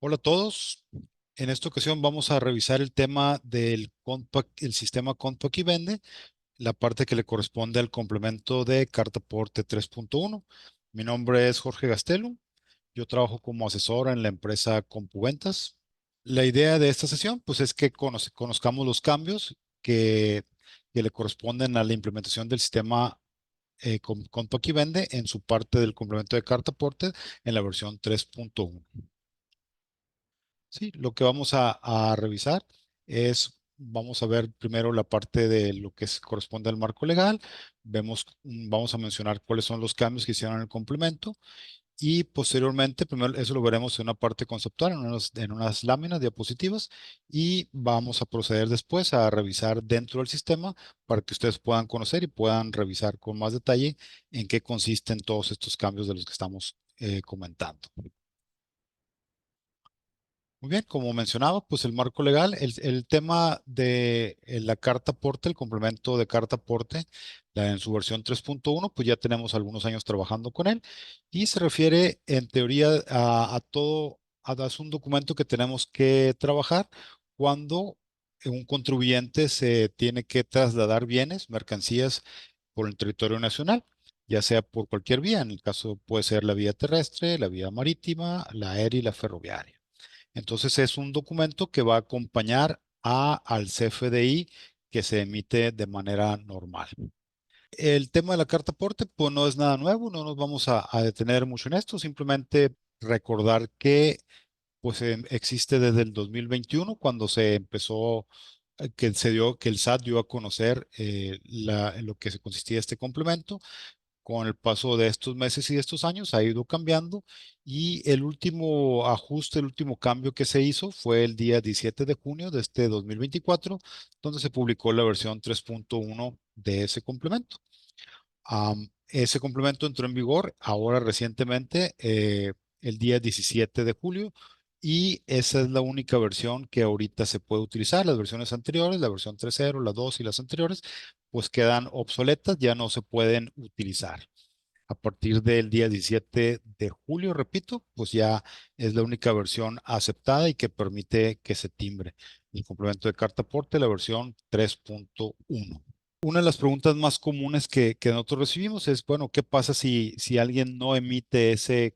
Hola a todos. En esta ocasión vamos a revisar el tema del el sistema Compact y Vende, la parte que le corresponde al complemento de carta aporte 3.1. Mi nombre es Jorge Gastelu. Yo trabajo como asesor en la empresa CompuVentas. La idea de esta sesión, pues, es que conozcamos los cambios que le corresponden a la implementación del sistema Compact y Vende en su parte del complemento de carta aporte en la versión 3.1. Sí, lo que vamos a revisar vamos a ver primero la parte de lo que corresponde al marco legal, vamos a mencionar cuáles son los cambios que hicieron en el complemento y posteriormente, primero eso lo veremos en una parte conceptual, en unas láminas diapositivas y vamos a proceder después a revisar dentro del sistema para que ustedes puedan conocer y puedan revisar con más detalle en qué consisten todos estos cambios de los que estamos comentando. Muy bien, como mencionaba, pues el marco legal, el tema de la carta aporte, el complemento de carta aporte, en su versión 3.1, pues ya tenemos algunos años trabajando con él y se refiere en teoría a todo, es un documento que tenemos que trabajar cuando un contribuyente se tiene que trasladar bienes, mercancías por el territorio nacional, ya sea por cualquier vía, en el caso puede ser la vía terrestre, la vía marítima, la aérea y la ferroviaria. Entonces es un documento que va a acompañar al CFDI que se emite de manera normal. El tema de la carta aporte, pues no es nada nuevo, no nos vamos a detener mucho en esto, simplemente recordar que pues existe desde el 2021 cuando se empezó, que el SAT dio a conocer lo que se consistía este complemento. Con el paso de estos meses y de estos años ha ido cambiando y el último ajuste, el último cambio que se hizo fue el día 17 de junio de este 2024, donde se publicó la versión 3.1 de ese complemento. Ese complemento entró en vigor ahora recientemente, el día 17 de julio, y esa es la única versión que ahorita se puede utilizar. Las versiones anteriores, la versión 3.0, la 2 y las anteriores, pues quedan obsoletas, ya no se pueden utilizar. A partir del día 17 de julio, repito, pues ya es la única versión aceptada y que permite que se timbre el complemento de carta aporte, la versión 3.1. Una de las preguntas más comunes que nosotros recibimos es, bueno, ¿qué pasa si alguien no emite ese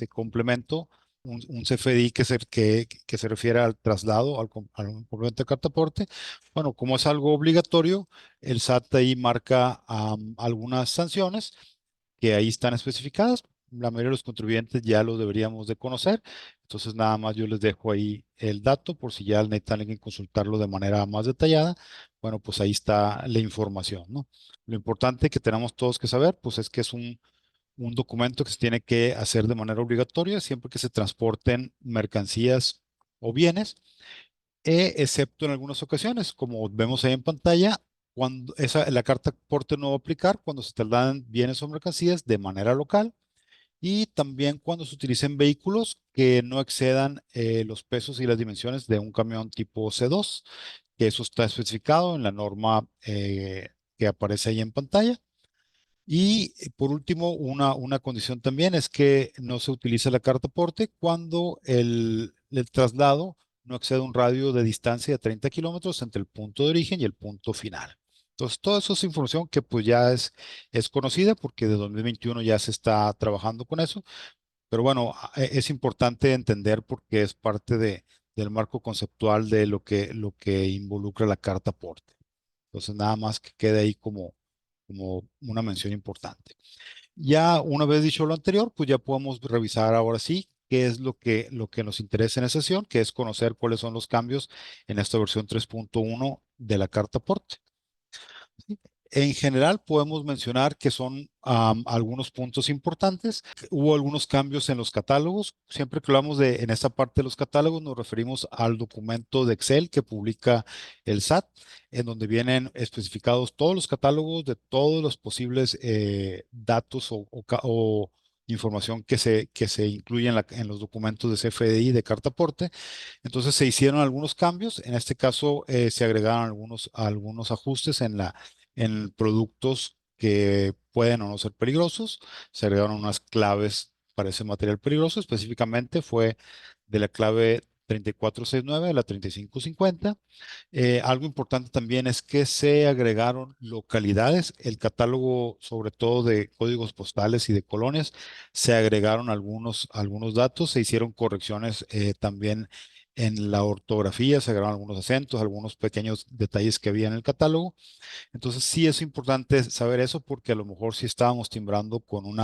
complemento, un CFDI que se refiere al traslado, al complemento de carta aporte? Bueno, como es algo obligatorio, el SAT ahí marca algunas sanciones que ahí están especificadas. La mayoría de los contribuyentes ya lo deberíamos de conocer. Entonces, nada más yo les dejo ahí el dato por si ya necesitan alguien consultarlo de manera más detallada. Bueno, pues ahí está la información, ¿no? Lo importante que tenemos todos que saber, pues es que es un documento que se tiene que hacer de manera obligatoria siempre que se transporten mercancías o bienes, excepto en algunas ocasiones, como vemos ahí en pantalla, la carta aporte no va a aplicar cuando se trasladan bienes o mercancías de manera local y también cuando se utilicen vehículos que no excedan los pesos y las dimensiones de un camión tipo C2, que eso está especificado en la norma que aparece ahí en pantalla. Y por último, una condición también es que no se utiliza la carta aporte cuando el traslado no excede un radio de distancia de 30 kilómetros entre el punto de origen y el punto final. Entonces, toda eso es información que pues ya es conocida porque de 2021 ya se está trabajando con eso, pero bueno, es importante entender porque es parte del marco conceptual de lo que involucra la carta aporte. Entonces, nada más que quede ahí como una mención importante. Ya una vez dicho lo anterior, pues ya podemos revisar ahora sí qué es lo que nos interesa en esa sesión, que es conocer cuáles son los cambios en esta versión 3.1 de la carta aporte. ¿Sí? En general, podemos mencionar que son algunos puntos importantes. Hubo algunos cambios en los catálogos. Siempre que hablamos en esta parte de los catálogos, nos referimos al documento de Excel que publica el SAT, en donde vienen especificados todos los catálogos de todos los posibles datos o información que se incluye en los documentos de CFDI, de carta aporte. Entonces se hicieron algunos cambios. En este caso se agregaron algunos ajustes en productos que pueden o no ser peligrosos. Se agregaron unas claves para ese material peligroso. Específicamente fue de la clave 3469 a la 3550. Algo importante también es que se agregaron localidades. El catálogo, sobre todo de códigos postales y de colonias, se agregaron algunos datos, se hicieron correcciones también en la ortografía, se agregaron algunos acentos, algunos pequeños detalles que había en el catálogo. Entonces sí es importante saber eso porque a lo mejor si estábamos timbrando con un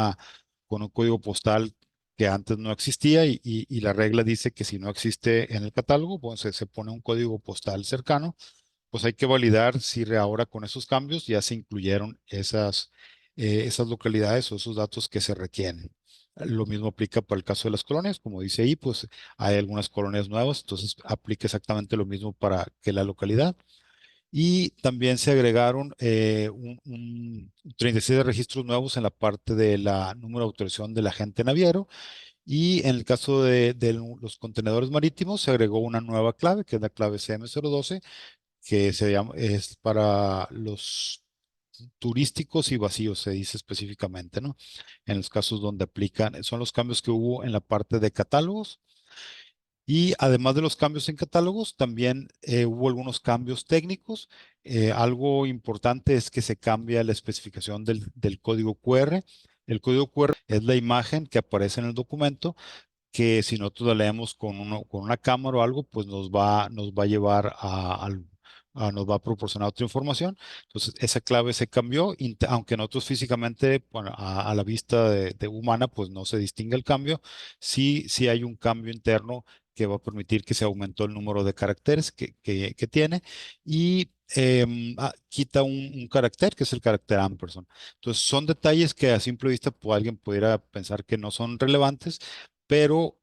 código postal que antes no existía y la regla dice que si no existe en el catálogo, pues se pone un código postal cercano, pues hay que validar si ahora con esos cambios ya se incluyeron esas localidades o esos datos que se requieren. Lo mismo aplica para el caso de las colonias, como dice ahí, pues hay algunas colonias nuevas, entonces aplica exactamente lo mismo para que la localidad. Y también se agregaron 36 registros nuevos en la parte de la número de autorización del agente naviero. Y en el caso de los contenedores marítimos, se agregó una nueva clave, que es la clave CM012, que es para los turísticos y vacíos, se dice específicamente, ¿no? En los casos donde aplican, son los cambios que hubo en la parte de catálogos. Y además de los cambios en catálogos, también hubo algunos cambios técnicos. Algo importante es que se cambia la especificación del código QR. El código QR es la imagen que aparece en el documento que si nosotros la leemos con una cámara o algo, pues nos va a llevar nos va a proporcionar otra información. Entonces, esa clave se cambió, aunque nosotros físicamente, bueno, a la vista de humana, pues no se distingue el cambio. Sí hay un cambio interno que va a permitir que se aumentó el número de caracteres que tiene y quita un carácter, que es el carácter ampersand. Entonces, son detalles que a simple vista pues, alguien pudiera pensar que no son relevantes, pero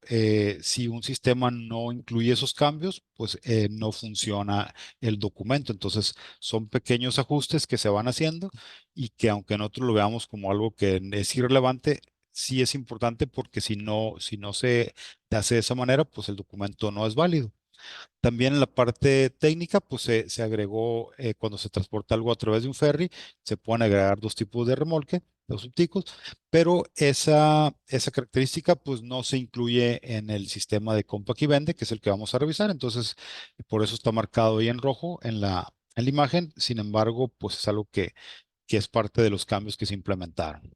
si un sistema no incluye esos cambios, pues no funciona el documento. Entonces, son pequeños ajustes que se van haciendo y que aunque nosotros lo veamos como algo que es irrelevante, sí es importante porque si no se hace de esa manera, pues el documento no es válido. También en la parte técnica, pues se agregó, cuando se transporta algo a través de un ferry, se pueden agregar dos tipos de remolque, dos subtipos, pero esa característica pues no se incluye en el sistema de compra y vende, que es el que vamos a revisar. Entonces, por eso está marcado ahí en rojo en la imagen. Sin embargo, pues es algo que es parte de los cambios que se implementaron.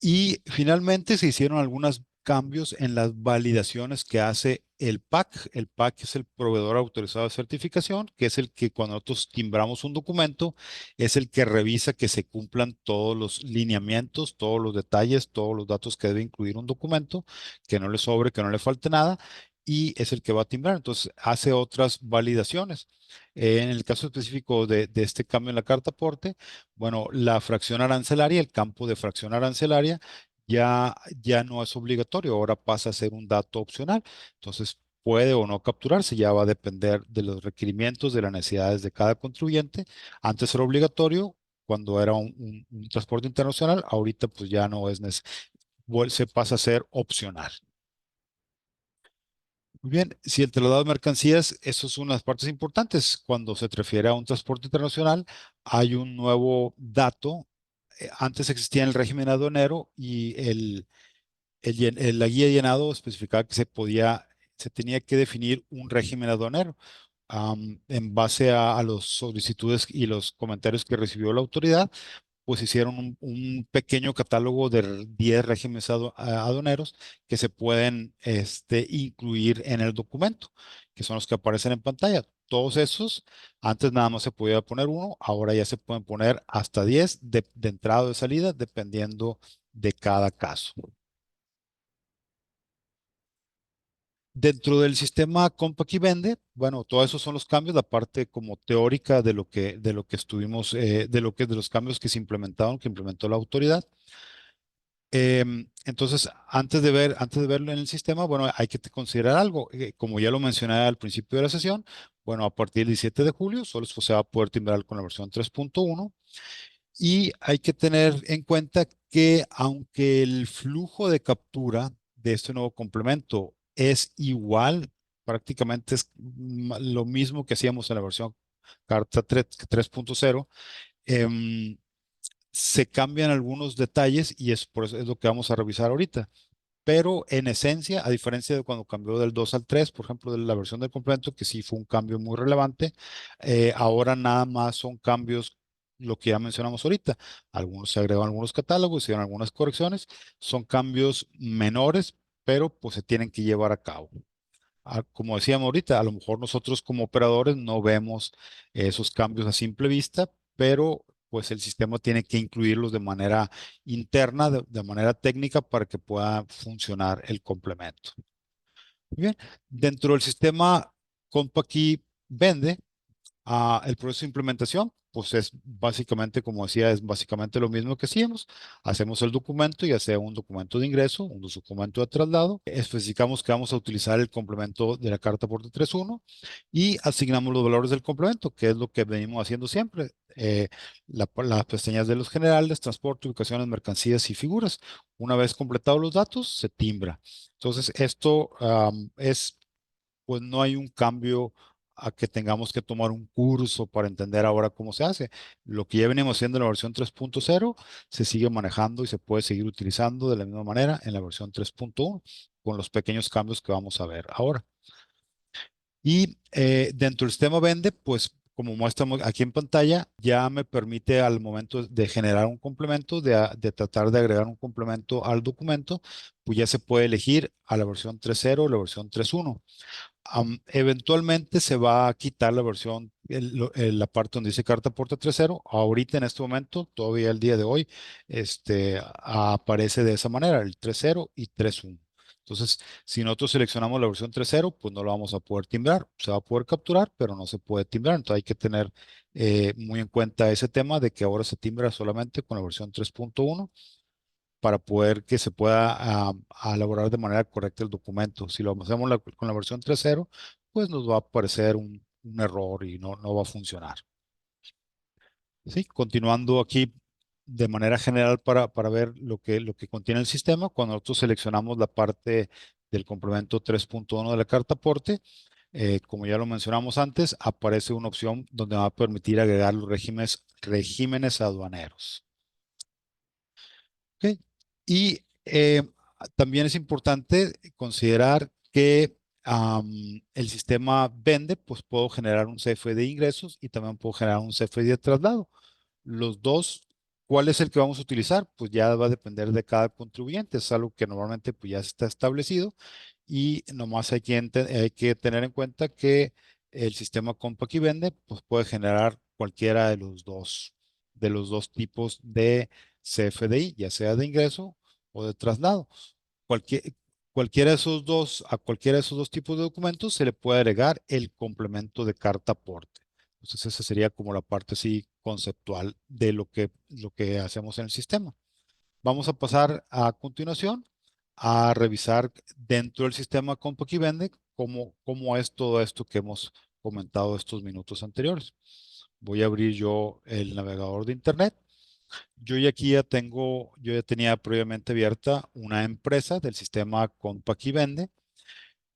Y finalmente se hicieron algunos cambios en las validaciones que hace el PAC. El PAC es el proveedor autorizado de certificación, que es el que cuando nosotros timbramos un documento, es el que revisa que se cumplan todos los lineamientos, todos los detalles, todos los datos que debe incluir un documento, que no le sobre, que no le falte nada, y es el que va a timbrar. Entonces hace otras validaciones. En el caso específico de este cambio en la carta aporte, bueno, la fracción arancelaria, el campo de fracción arancelaria, ya no es obligatorio, ahora pasa a ser un dato opcional. Entonces, puede o no capturarse, ya va a depender de los requerimientos, de las necesidades de cada contribuyente. Antes era obligatorio cuando era un transporte internacional, ahorita pues ya no es necesario, se pasa a ser opcional. Muy bien, si el traslado de mercancías, eso es una de las partes importantes. Cuando se refiere a un transporte internacional, hay un nuevo dato. Antes existía el régimen aduanero y la guía de llenado especificaba que se tenía que definir un régimen aduanero. En base a las solicitudes y los comentarios que recibió la autoridad, pues hicieron un pequeño catálogo de 10 regímenes aduaneros que se pueden incluir en el documento, que son los que aparecen en pantalla. Todos esos, antes nada más se podía poner uno, ahora ya se pueden poner hasta 10 de entrada o de salida, dependiendo de cada caso. Dentro del sistema compra y vende, bueno, todos esos son los cambios, la parte como teórica de lo que estuvimos, de los cambios que se implementaron, que implementó la autoridad. Entonces, antes de verlo en el sistema, bueno, hay que considerar algo. Como ya lo mencioné al principio de la sesión, bueno, a partir del 17 de julio solo se va a poder timbrar con la versión 3.1 y hay que tener en cuenta que aunque el flujo de captura de este nuevo complemento es igual, prácticamente es lo mismo que hacíamos en la versión Carta 3.0, se cambian algunos detalles y por eso es lo que vamos a revisar ahorita. pero en esencia, a diferencia de cuando cambió del 2 al 3, por ejemplo, de la versión del complemento, que sí fue un cambio muy relevante, ahora nada más son cambios, lo que ya mencionamos ahorita. Algunos se agregan algunos catálogos, se hicieron algunas correcciones, son cambios menores, pero pues se tienen que llevar a cabo. Como decíamos ahorita, a lo mejor nosotros como operadores no vemos esos cambios a simple vista, pero pues el sistema tiene que incluirlos de manera interna, de manera técnica para que pueda funcionar el complemento. Muy bien, dentro del sistema CompaKey vende. El proceso de implementación, pues es básicamente, como decía, es básicamente lo mismo que hacíamos. Hacemos el documento, ya sea un documento de ingreso, un documento de traslado. Especificamos que vamos a utilizar el complemento de la carta porte 3.1 y asignamos los valores del complemento, que es lo que venimos haciendo siempre. Las pestañas de los generales, transporte, ubicaciones, mercancías y figuras. Una vez completados los datos, se timbra. Entonces, esto pues no hay un cambio a que tengamos que tomar un curso para entender ahora cómo se hace. Lo que ya venimos haciendo en la versión 3.0 se sigue manejando y se puede seguir utilizando de la misma manera en la versión 3.1 con los pequeños cambios que vamos a ver ahora. Y dentro del sistema Vende, pues como muestran aquí en pantalla, ya me permite al momento de generar un complemento, de tratar de agregar un complemento al documento, pues ya se puede elegir a la versión 3.0 o la versión 3.1. Eventualmente se va a quitar la versión, la parte donde dice carta porta 3.0. Ahorita en este momento, todavía el día de hoy, aparece de esa manera, el 3.0 y 3.1. Entonces, si nosotros seleccionamos la versión 3.0, pues no lo vamos a poder timbrar. Se va a poder capturar, pero no se puede timbrar. Entonces hay que tener muy en cuenta ese tema de que ahora se timbra solamente con la versión 3.1 para poder que se pueda elaborar de manera correcta el documento. Si lo hacemos con la versión 3.0, pues nos va a aparecer un error y no va a funcionar. ¿Sí? Continuando aquí de manera general para ver lo que contiene el sistema, cuando nosotros seleccionamos la parte del complemento 3.1 de la carta aporte, como ya lo mencionamos antes, aparece una opción donde va a permitir agregar los regímenes aduaneros. ¿Ok? Y también es importante considerar que el sistema vende, pues puedo generar un CFD de ingresos y también puedo generar un CFD de traslado. Los dos, ¿cuál es el que vamos a utilizar? Pues ya va a depender de cada contribuyente. Es algo que normalmente pues ya está establecido y nomás hay que tener en cuenta que el sistema Compact y Vende pues puede generar cualquiera de los dos tipos de CFDI, ya sea de ingreso o de traslado. Cualquier, cualquiera de esos dos, a cualquiera de esos dos tipos de documentos se le puede agregar el complemento de carta aporte. Entonces, esa sería como la parte así conceptual de lo que hacemos en el sistema. Vamos a pasar a continuación a revisar dentro del sistema Compaq y Vende cómo es todo esto que hemos comentado estos minutos anteriores. Voy a abrir yo el navegador de Internet. Yo ya tenía previamente abierta una empresa del sistema Compaq y Vende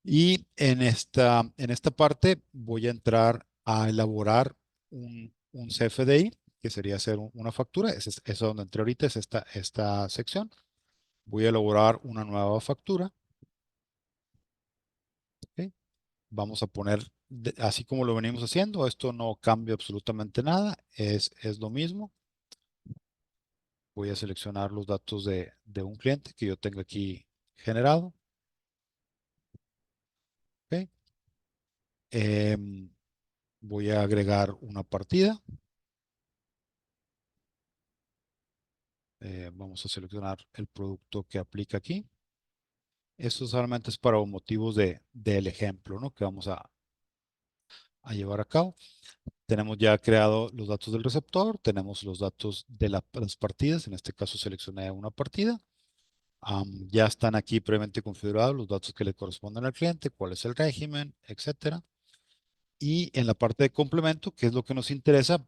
y en esta parte voy a entrar a elaborar un CFDI, que sería hacer una factura. Es donde entré ahorita, es esta sección. Voy a elaborar una nueva factura. ¿Ok? Vamos a poner, así como lo venimos haciendo, esto no cambia absolutamente nada, es lo mismo. Voy a seleccionar los datos de un cliente que yo tengo aquí generado. ¿Ok? Em, Voy a agregar una partida. Vamos a seleccionar el producto que aplica aquí. Esto solamente es para motivos del ejemplo, ¿no? Que vamos a llevar a cabo. Tenemos ya creado los datos del receptor, tenemos los datos de las partidas, en este caso seleccioné una partida. Ya están aquí previamente configurados los datos que le corresponden al cliente, cuál es el régimen, etcétera. Y en la parte de complemento, que es lo que nos interesa,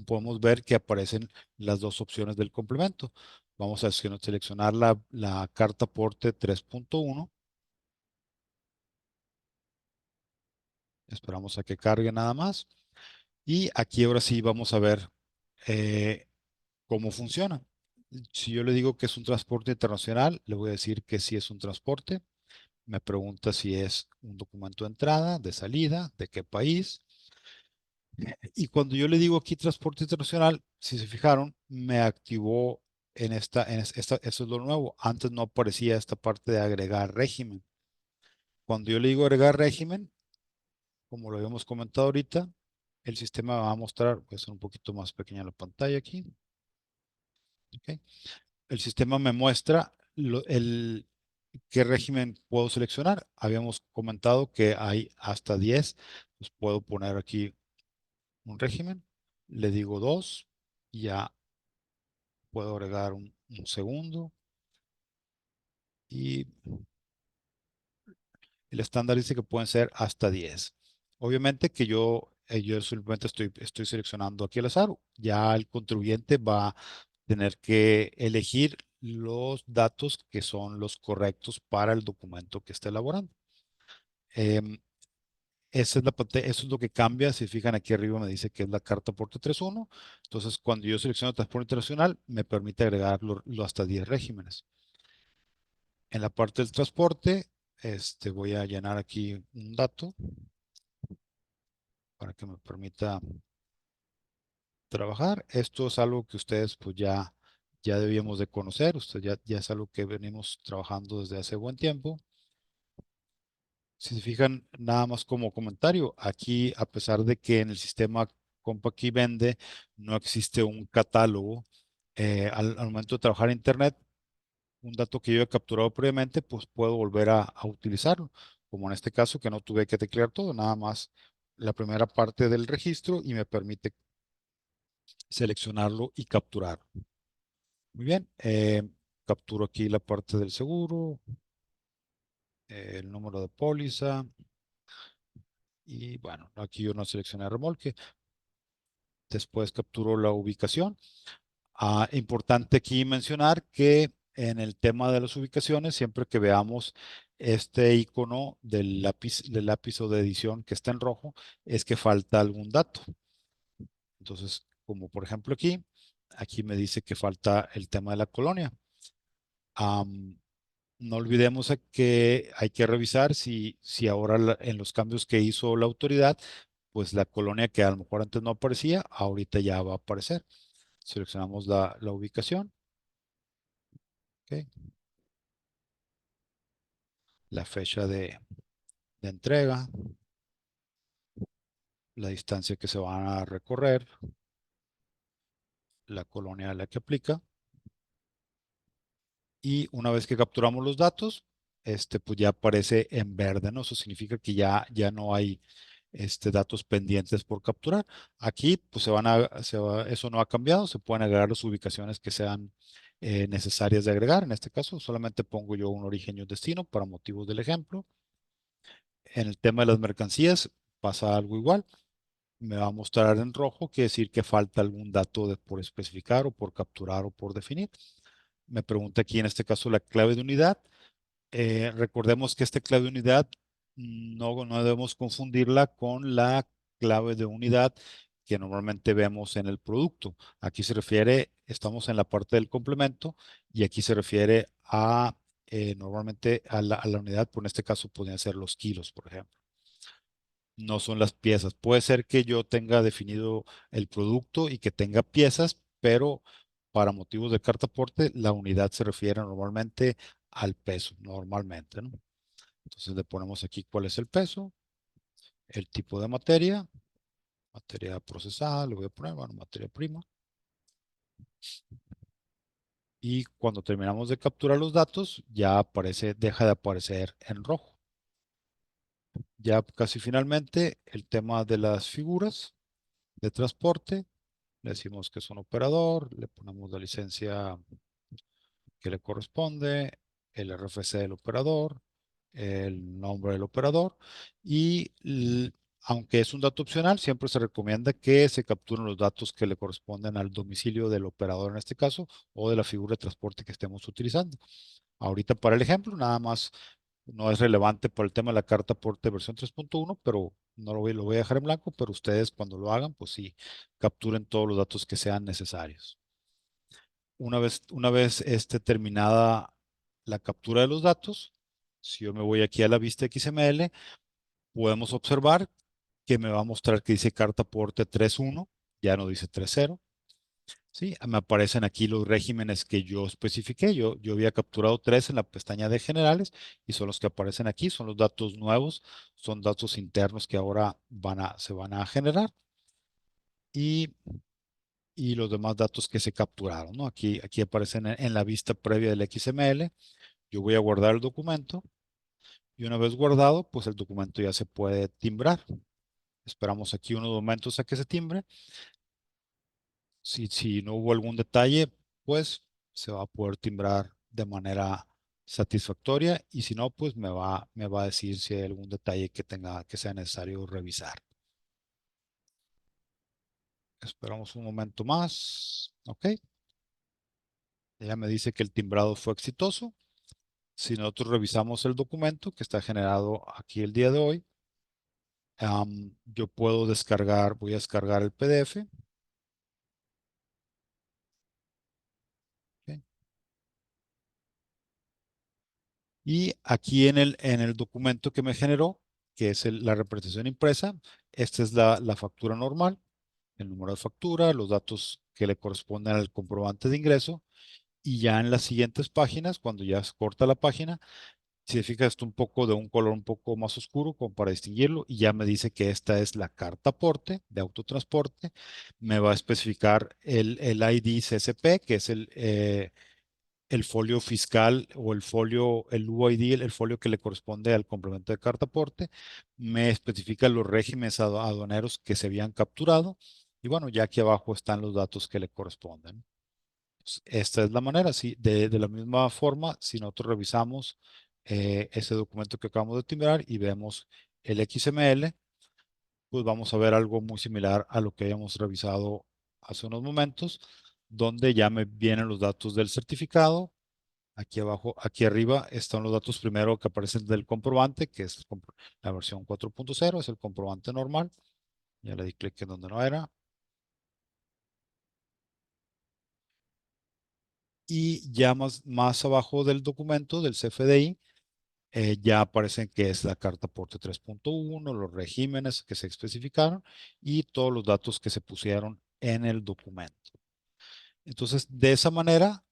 podemos ver que aparecen las dos opciones del complemento. Vamos a seleccionar la carta aporte 3.1. Esperamos a que cargue nada más. Y aquí ahora sí vamos a ver eh, cómo funciona. Si yo le digo que es un transporte internacional, le voy a decir que sí es un transporte. Me pregunta si es un documento de entrada, de salida, de qué país. Y cuando yo le digo aquí transporte internacional, si se fijaron, me activó eso es lo nuevo. Antes no aparecía esta parte de agregar régimen. Cuando yo le digo agregar régimen, como lo habíamos comentado ahorita, el sistema va a mostrar, voy a hacer un poquito más pequeña la pantalla aquí. ¿Ok? El sistema me muestra qué régimen puedo seleccionar. Habíamos comentado que hay hasta 10, pues puedo poner aquí un régimen, le digo 2, ya puedo agregar un segundo y el estándar dice que pueden ser hasta 10. Obviamente que yo simplemente estoy seleccionando aquí al azar, ya el contribuyente va a tener que elegir los datos que son los correctos para el documento que está elaborando. Em, eso es lo que cambia. Si fijan aquí arriba me dice que es la carta porte 3.1. Entonces, cuando yo selecciono transporte internacional, me permite agregar hasta 10 regímenes. En la parte del transporte, voy a llenar aquí un dato para que me permita trabajar. Esto es algo que ustedes pues ya debíamos de conocer. Ya es algo que venimos trabajando desde hace buen tiempo. Si se fijan, nada más como comentario, aquí a pesar de que en el sistema Compaq vende no existe un catálogo, al momento de trabajar en Internet, un dato que yo he capturado previamente, pues puedo volver a utilizarlo, como en este caso que no tuve que teclear todo, nada más la primera parte del registro y me permite seleccionarlo y capturarlo. Muy bien, capturo aquí la parte del seguro, el número de póliza y bueno, aquí yo no seleccioné remolque. Después capturo la ubicación. Importante aquí mencionar que en el tema de las ubicaciones, siempre que veamos este icono del lápiz o de edición que está en rojo, es que falta algún dato. Entonces, como por ejemplo aquí me dice que falta el tema de la colonia. No olvidemos que hay que revisar si ahora en los cambios que hizo la autoridad, pues la colonia que a lo mejor antes no aparecía, ahorita ya va a aparecer. Seleccionamos la ubicación, ¿ok? La fecha de entrega, la distancia que se van a recorrer, la colonia a la que aplica. Y una vez que capturamos los datos, pues ya aparece en verde, ¿no? Eso significa que ya no hay datos pendientes por capturar. Aquí, pues eso no ha cambiado, se pueden agregar las ubicaciones que sean necesarias de agregar. En este caso, solamente pongo yo un origen y un destino para motivos del ejemplo. En el tema de las mercancías, pasa algo igual. Me va a mostrar en rojo, quiere decir que falta algún dato por especificar o por capturar o por definir. Me pregunta aquí en este caso la clave de unidad. Recordemos que esta clave de unidad no debemos confundirla con la clave de unidad que normalmente vemos en el producto. Aquí se refiere, estamos en la parte del complemento y aquí se refiere normalmente a la unidad, por en este caso podrían ser los kilos, por ejemplo. No son las piezas. Puede ser que yo tenga definido el producto y que tenga piezas, pero para motivos de carta aporte, la unidad se refiere normalmente al peso, normalmente, ¿no? Entonces le ponemos aquí cuál es el peso, el tipo de materia procesada, le voy a poner, bueno, materia prima. Y cuando terminamos de capturar los datos, ya deja de aparecer en rojo. Ya casi finalmente, el tema de las figuras de transporte. Le decimos que es un operador, le ponemos la licencia que le corresponde, el RFC del operador, el nombre del operador y aunque es un dato opcional, siempre se recomienda que se capturen los datos que le corresponden al domicilio del operador en este caso o de la figura de transporte que estemos utilizando. Ahorita para el ejemplo, nada más no es relevante para el tema de la carta aporte versión 3.1, pero no lo voy a dejar en blanco, pero ustedes cuando lo hagan, pues sí, capturen todos los datos que sean necesarios. una vez terminada la captura de los datos, si yo me voy aquí a la vista XML, podemos observar que me va a mostrar que dice carta porte 3.1, ya no dice 3.0. ¿Sí? Me aparecen aquí los regímenes que yo especifiqué. Yo había capturado 3 en la pestaña de generales y son los que aparecen aquí. Son los datos nuevos, son datos internos que ahora se van a generar y, y los demás datos que se capturaron, ¿no? Aquí aparecen en la vista previa del XML. Yo voy a guardar el documento y una vez guardado, pues el documento ya se puede timbrar. Esperamos aquí unos momentos a que se timbre. Si no hubo algún detalle, pues se va a poder timbrar de manera satisfactoria y si no, pues me va a decir si hay algún detalle que sea necesario revisar. Esperamos un momento más. Ok. Ya me dice que el timbrado fue exitoso. Si nosotros revisamos el documento que está generado aquí el día de hoy, yo puedo descargar, voy a descargar el PDF. ¿Ok? Y aquí en el documento que me generó, que es la representación impresa, esta es la factura normal, el número de factura, los datos que le corresponden al comprobante de ingreso. Y ya en las siguientes páginas, cuando ya se corta la página, si se fija esto un poco de un color un poco más oscuro como para distinguirlo y ya me dice que esta es la carta aporte de autotransporte. Me va a especificar el ID CSP, que es el folio fiscal o el UID, el folio que le corresponde al complemento de carta aporte, me especifica los regímenes aduaneros que se habían capturado y bueno, ya aquí abajo están los datos que le corresponden. Pues, esta es la manera, sí, de la misma forma, si nosotros revisamos ese documento que acabamos de timbrar y vemos el XML, pues vamos a ver algo muy similar a lo que habíamos revisado hace unos momentos, donde ya me vienen los datos del certificado. Aquí abajo, aquí arriba están los datos primero que aparecen del comprobante, que es la versión 4.0, es el comprobante normal. Ya le di clic en donde no era. Y ya más abajo del documento del CFDI, ya aparecen que es la carta aporte 3.1, los regímenes que se especificaron y todos los datos que se pusieron en el documento. Entonces, de esa manera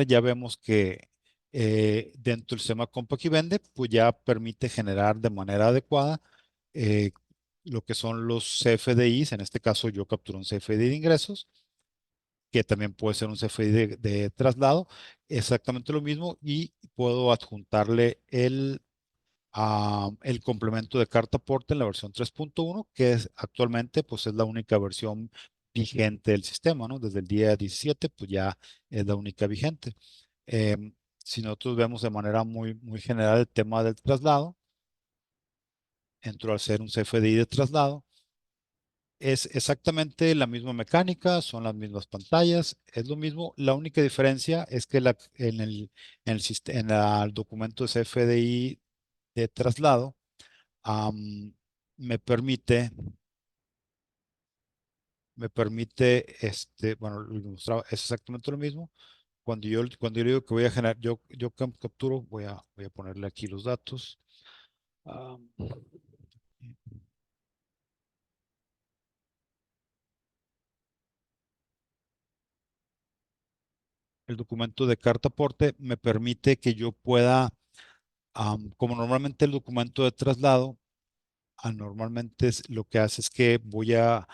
ya vemos que dentro del sistema Compact y Vende, pues ya permite generar de manera adecuada eh, lo que son los CFDIs. En este caso yo capturo un CFDI de ingresos, que también puede ser un CFDI de traslado, exactamente lo mismo y puedo adjuntarle el complemento de carta aporte en la versión 3.1, que es actualmente pues es la única versión vigente del sistema, ¿no? Desde el día 17 pues ya es la única vigente. Si nosotros vemos de manera muy general el tema del traslado, entro al ser un CFDI de traslado, es exactamente la misma mecánica, son las mismas pantallas, es lo mismo. La única diferencia es que en el documento de CFDI de traslado, am, me permite, bueno, lo mostraba, es exactamente lo mismo. Cuando yo digo que voy a generar, yo capturo, voy a ponerle aquí los datos. Am, el documento de carta aporte me permite que yo pueda, como normalmente el documento de traslado, normalmente lo que hace es que voy a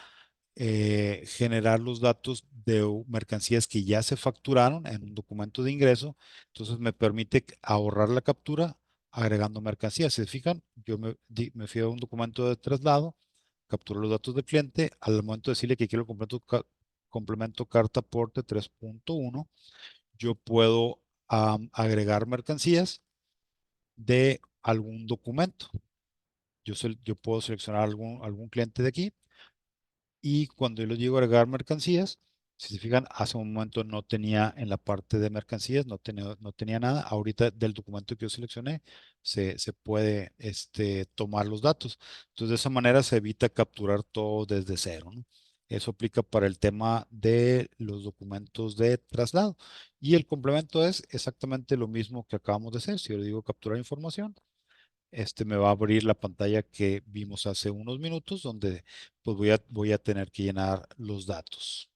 generar los datos de mercancías que ya se facturaron en un documento de ingreso. Entonces me permite ahorrar la captura agregando mercancías. Si se fijan, yo me fui a un documento de traslado, capturo los datos del cliente. Al momento de decirle que quiero complemento carta aporte 3.1, yo puedo agregar mercancías de algún documento. Yo puedo seleccionar algún cliente de aquí y cuando yo les llego a agregar mercancías, si se fijan, hace un momento no tenía en la parte de mercancías, no tenía nada. Ahorita del documento que yo seleccioné, se puede tomar los datos. Entonces, de esa manera se evita capturar todo desde cero, ¿no? Eso aplica para el tema de los documentos de traslado. Y el complemento es exactamente lo mismo que acabamos de hacer. Si yo le digo capturar información, este me va a abrir la pantalla que vimos hace unos minutos, donde pues voy a tener que llenar los datos.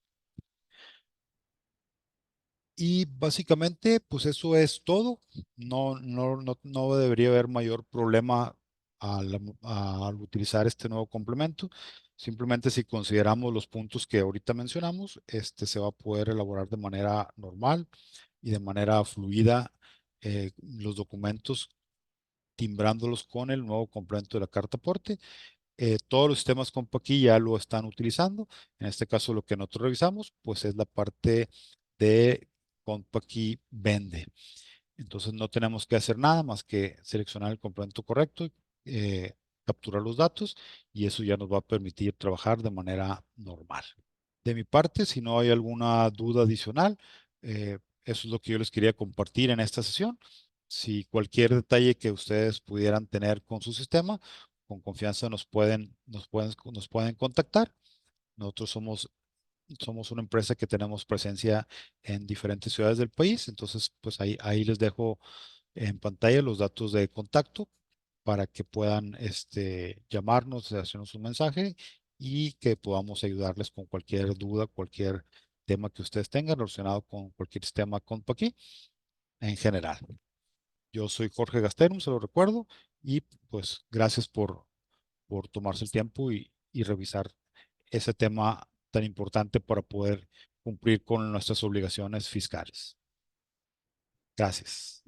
Y básicamente, pues eso es todo. No debería haber mayor problema al utilizar este nuevo complemento. Simplemente si consideramos los puntos que ahorita mencionamos, este se va a poder elaborar de manera normal y de manera fluida los documentos, timbrándolos con el nuevo complemento de la carta aporte. Todos los sistemas aquí ya lo están utilizando. En este caso, lo que nosotros revisamos, pues es la parte de aquí vende. Entonces no tenemos que hacer nada más que seleccionar el complemento correcto, eh, capturar los datos y eso ya nos va a permitir trabajar de manera normal. De mi parte, si no hay alguna duda adicional, eso es lo que yo les quería compartir en esta sesión. Si cualquier detalle que ustedes pudieran tener con su sistema, con confianza nos pueden contactar. Nosotros somos una empresa que tenemos presencia en diferentes ciudades del país, entonces pues ahí les dejo en pantalla los datos de contacto para que puedan llamarnos, hacernos un mensaje y que podamos ayudarles con cualquier duda, cualquier tema que ustedes tengan relacionado con cualquier sistema aquí en general. Yo soy Jorge Gasterum, se lo recuerdo, y pues gracias por tomarse el tiempo y revisar ese tema tan importante para poder cumplir con nuestras obligaciones fiscales. Gracias.